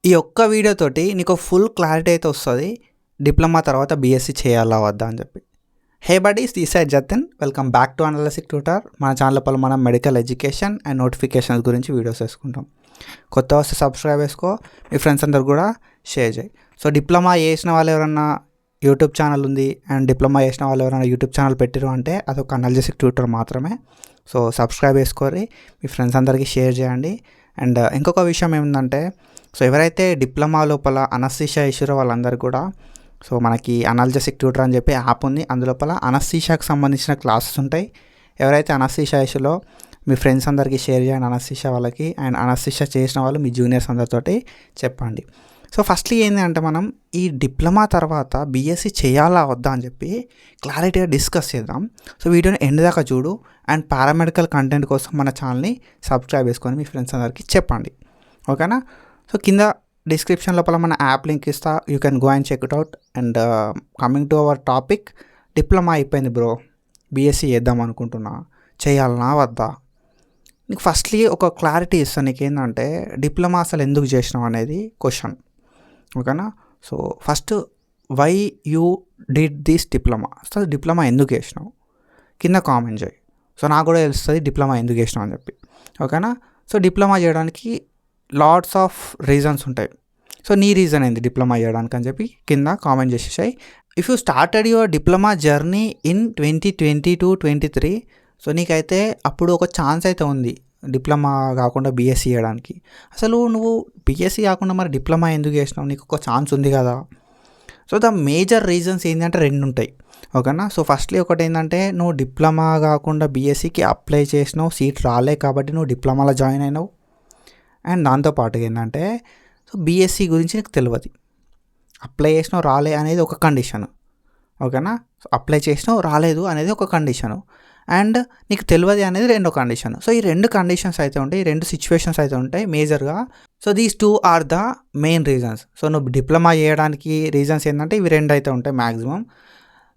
ఈ ఒక్క వీడియోతోటి నీకు ఫుల్ క్లారిటీ అయితే వస్తుంది డిప్లొమా తర్వాత బీఎస్సీ చేయాలా వద్దా అని చెప్పి. Hey buddies, this side Jatin. Welcome back to Analytic Tutor. మన ఛానల్ పలు మనం మెడికల్ ఎడ్యుకేషన్ అండ్ నోటిఫికేషన్స్ గురించి వీడియోస్ వేసుకుంటాం. కొత్త వస్తే సబ్స్క్రైబ్ చేసుకో, మీ ఫ్రెండ్స్ అందరు కూడా షేర్ చేయి. సో డిప్లొమా చేసిన వాళ్ళు ఎవరన్నా యూట్యూబ్ ఛానల్ ఉంది అండ్ డిప్లొమా చేసిన వాళ్ళు ఎవరైనా యూట్యూబ్ ఛానల్ పెట్టిరు అంటే అదొక అనలిటిక్ ట్యూటర్ మాత్రమే. సో సబ్స్క్రైబ్ చేసుకోరి, మీ ఫ్రెండ్స్ అందరికీ షేర్ చేయండి. అండ్ ఇంకొక విషయం ఏమిటంటే, సో ఎవరైతే డిప్లొమా లోపల అనస్థీషియా ఇష్యూరో వాళ్ళందరూ కూడా, సో మనకి అనలిటిక్ ట్యూటర్ అని చెప్పి యాప్ ఉంది. అందులోపల అనస్థీషియాకి సంబంధించిన క్లాసెస్ ఉంటాయి. ఎవరైతే అనస్థీషియా ఇష్యూలో మీ ఫ్రెండ్స్ అందరికీ షేర్ చేయండి అనస్థీషియా వాళ్ళకి. అండ్ అనస్థీషియా చేసిన వాళ్ళు మీ జూనియర్స్ అందరితోటి చెప్పండి. సో ఫస్ట్లీ ఏంటి అంటే, మనం ఈ డిప్లొమా తర్వాత బీఎస్సీ చేయాలా వద్దా అని చెప్పి క్లారిటీగా డిస్కస్ చేద్దాం. సో వీడియోని ఎండ్ దాకా చూడు. అండ్ పారామెడికల్ కంటెంట్ కోసం మన ఛానల్ని సబ్స్క్రైబ్ చేసుకొని మీ ఫ్రెండ్స్ అందరికీ చెప్పండి, ఓకేనా? సో కింద డిస్క్రిప్షన్ లోపల మన యాప్ లింక్ ఇస్తా, you can go and check it out. And coming to our topic, diploma అయిపోయింది బ్రో, బీఎస్సీ చేద్దాం అనుకుంటున్నా, చేయాలనా వద్దా? నీకు ఫస్ట్లీ ఒక క్లారిటీ ఇస్తాను. నీకు ఏంటంటే, డిప్లొమా అసలు ఎందుకు చేసినావు అనేది క్వశ్చన్, ఓకేనా? So first, why you did this diploma? So diploma ఎందుకు చేసినావు కింద కామెంట్ చేయి. సో నాకు కూడా తెలుస్తుంది డిప్లొమా ఎందుకు చేసినావు అని చెప్పి, ఓకేనా? సో డిప్లొమా చేయడానికి లాట్స్ ఆఫ్ రీజన్స్ ఉంటాయి. సో నీ రీజన్ ఏంది డిప్లొమా చేయడానికి అని చెప్పి కింద కామెంట్ చేసేసాయి. If you started your diploma journey in 2022-23, so నీకైతే అప్పుడు ఒక ఛాన్స్ అయితే ఉంది డిప్లొమా కాకుండా బీఎస్సీ చేయడానికి. అసలు నువ్వు బీఎస్సీ కాకుండా మరి డిప్లొమా ఎందుకు చేసినావు? నీకు ఒక ఛాన్స్ ఉంది కదా. సో ద మేజర్ రీజన్స్ ఏంటంటే రెండు ఉంటాయి, ఓకేనా? సో ఫస్ట్లీ ఒకటి ఏంటంటే, నువ్వు డిప్లొమా కాకుండా బీఎస్సీకి అప్లై చేసినావు, సీట్ రాలే కాబట్టి నువ్వు డిప్లొమాలో జాయిన్ అయినావు. అండ్ దాంతోపాటుగా ఏంటంటే, సో బీఎస్సీ గురించి నీకు తెలియదు, అప్లై చేసినావు రాలే అనేది ఒక కండిషను, ఓకేనా? సో అప్లై చేసినావు రాలేదు అనేది ఒక కండిషను, అండ్ నీకు తెలియదు అనేది రెండో కండిషన్. సో ఈ రెండు కండిషన్స్ అయితే ఉంటాయి, ఈ రెండు సిచ్యువేషన్స్ అయితే ఉంటాయి మేజర్గా. So these two are the main reasons. సో నువ్వు డిప్లొమా చేయడానికి రీజన్స్ ఏంటంటే ఇవి రెండు అయితే ఉంటాయి మ్యాక్సిమం.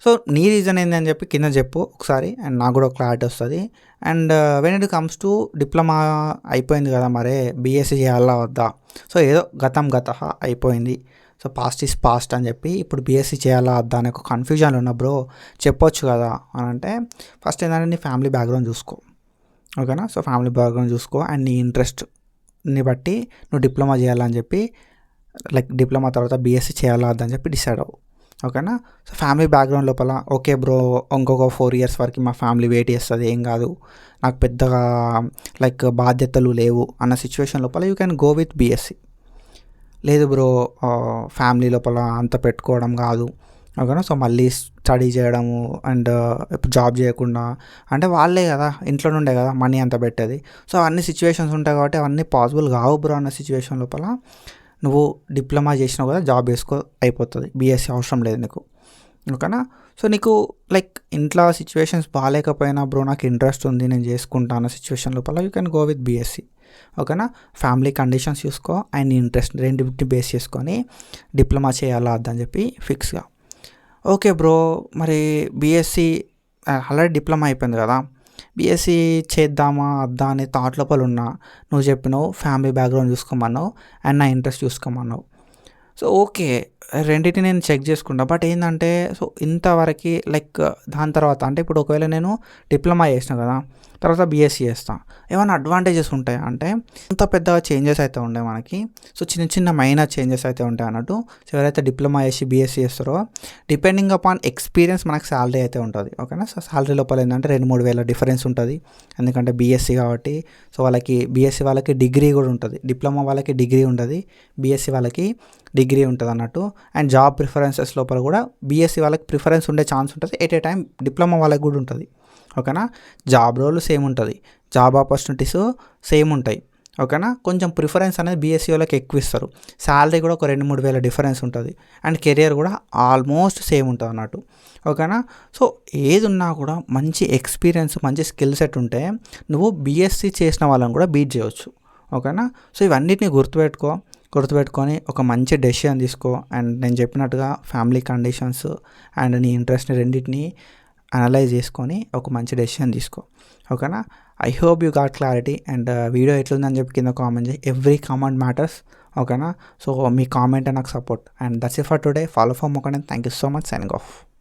సో నీ రీజన్ ఏంటి అని చెప్పి కింద చెప్పు ఒకసారి, అండ్ నాకు కూడా క్లారిటీ వస్తుంది. And when it comes to diploma అయిపోయింది కదా, మరే బీఎస్సీ చేయాలా వద్దా? సో ఏదో గతం అయిపోయింది, సో పాస్ట్ ఈజ్ పాస్ట్ అని చెప్పి ఇప్పుడు బీఎస్సీ చేయాలా వద్దా అనే ఒక కన్ఫ్యూజన్లో ఉన్నా బ్రో, చెప్పొచ్చు కదా అని అంటే, ఫస్ట్ ఏంటంటే నీ ఫ్యామిలీ బ్యాక్గ్రౌండ్ చూసుకో, ఓకేనా? సో ఫ్యామిలీ బ్యాక్గ్రౌండ్ చూసుకో అండ్ నీ ఇంట్రెస్ట్ని బట్టి నువ్వు డిప్లొమా చేయాలని చెప్పి, లైక్ డిప్లొమా తర్వాత బీఎస్సీ చేయాలా వద్దా అని చెప్పి డిసైడ్ అవ్వు, ఓకేనా? సో ఫ్యామిలీ బ్యాక్గ్రౌండ్ లోపల ఓకే బ్రో, ఇంకొక 4 years వరకు మా ఫ్యామిలీ వెయిట్ చేస్తుంది, ఏం కాదు, నాకు పెద్దగా లైక్ బాధ్యతలు లేవు అన్న సిచ్యువేషన్ లోపల you can go with BSc. లేదు బ్రో, ఫ్యామిలీ లోపల అంత పెట్టుకోవడం కాదు, ఓకేనా? సో మళ్ళీ స్టడీ చేయడము అండ్ జాబ్ చేయకుండా అంటే వాళ్ళే కదా ఇంట్లో నుండే కదా మనీ అంత పెట్టేది. సో అన్ని సిచ్యువేషన్స్ ఉంటాయి కాబట్టి అవన్నీ పాసిబుల్ కావు బ్రో అన్న సిచ్యువేషన్ లోపల నువ్వు డిప్లొమా చేసినావు కదా, జాబ్ వేసుకో అయిపోతుంది, బీఎస్సీ అవసరం లేదు నీకు, ఓకేనా? సో నీకు లైక్ ఇంట్లో సిచ్యువేషన్స్ బాగాలేకపోయినా బ్రో నాకు ఇంట్రెస్ట్ ఉంది నేను చేసుకుంటా అన్న సిచ్యువేషన్ లోపల you can go with BSc, ఓకేనా? ఫ్యామిలీ కండిషన్స్ చూసుకో అండ్ ఇంట్రెస్ట్ రెండింటిని బేస్ చేసుకొని డిప్లొమా చేయాలా అని చెప్పి ఫిక్స్గా. ఓకే బ్రో, మరి బీఎస్సీ ఆల్రెడీ డిప్లొమా అయిపోయింది కదా, బీఎస్సీ చేద్దామా వద్దా అనే థాట్ లోపల ఉన్నా, నువ్వు చెప్పినావు ఫ్యామిలీ బ్యాక్గ్రౌండ్ చూసుకోమన్నావు అండ్ నా ఇంట్రెస్ట్ చూసుకోమన్నావు. సో ఓకే, రెండింటిని నేను చెక్ చేసుకుంటా. బట్ ఏంటంటే, సో ఇంతవరకు లైక్ దాని తర్వాత అంటే ఇప్పుడు ఒకవేళ నేను డిప్లొమా చేసిన కదా, తర్వాత బీఎస్సీ చేస్తాను, ఏమైనా అడ్వాంటేజెస్ ఉంటాయి అంటే అంత పెద్దగా చేంజెస్ అయితే ఉంటాయి మనకి. సో చిన్న చిన్న మైనర్ చేంజెస్ అయితే ఉంటాయి అన్నట్టు. సో ఎవరైతే డిప్లొమా చేసి బీఎస్సీ చేస్తారో డిపెండింగ్ అపాన్ ఎక్స్పీరియన్స్ మనకు శాలరీ అయితే ఉంటుంది, ఓకేనా? సో శాలరీ లోపల ఏంటంటే 2-3 వేల డిఫరెన్స్ ఉంటుంది, ఎందుకంటే బీఎస్సీ కాబట్టి. సో వాళ్ళకి బీఎస్సీ వాళ్ళకి డిగ్రీ కూడా ఉంటుంది, డిప్లొమా వాళ్ళకి డిగ్రీ ఉంటుంది, బీఎస్సీ వాళ్ళకి డిగ్రీ ఉంటుంది అన్నట్టు. అండ్ జాబ్ ప్రిఫరెన్సెస్ లోపల కూడా బీఎస్సీ వాళ్ళకి ప్రిఫరెన్స్ ఉండే ఛాన్స్ ఉంటుంది, ఎట్ ఏ టైం డిప్లొమా వాళ్ళకి కూడా ఉంటుంది, ఓకేనా? జాబ్ రోల్ సేమ్ ఉంటుంది, జాబ్ ఆపర్చునిటీస్ సేమ్ ఉంటాయి, ఓకేనా? కొంచెం ప్రిఫరెన్స్ అనేది బీఎస్సీ వాళ్ళకి ఎక్కువ ఇస్తారు, శాలరీ కూడా ఒక 2-3 వేల డిఫరెన్స్ ఉంటుంది, అండ్ కెరియర్ కూడా ఆల్మోస్ట్ సేమ్ ఉంటుంది అన్నట్టు, ఓకేనా? సో ఏది ఉన్నా కూడా మంచి ఎక్స్పీరియన్స్ మంచి స్కిల్ సెట్ ఉంటే నువ్వు బీఎస్సీ చేసిన వాళ్ళని కూడా బీట్ చేయవచ్చు, ఓకేనా? సో ఇవన్నిటిని గుర్తుపెట్టుకొని ఒక మంచి డెసిషన్ తీసుకో. అండ్ నేను చెప్పినట్టుగా ఫ్యామిలీ కండిషన్స్ అండ్ నీ ఇంట్రెస్ట్ని రెండింటిని అనలైజ్ చేసుకొని ఒక మంచి డెసిషన్ తీసుకో, ఓకేనా? I hope you got clarity. And video ఎట్లుందని చెప్పి కింద కామెంట్ చేయి, ఎవ్రీ కామెంట్ మ్యాటర్స్, ఓకేనా. సో మీ కామెంట్ నాకు support. And that's it for today. Follow for మొక్కనే. Thank you so much. Signing of.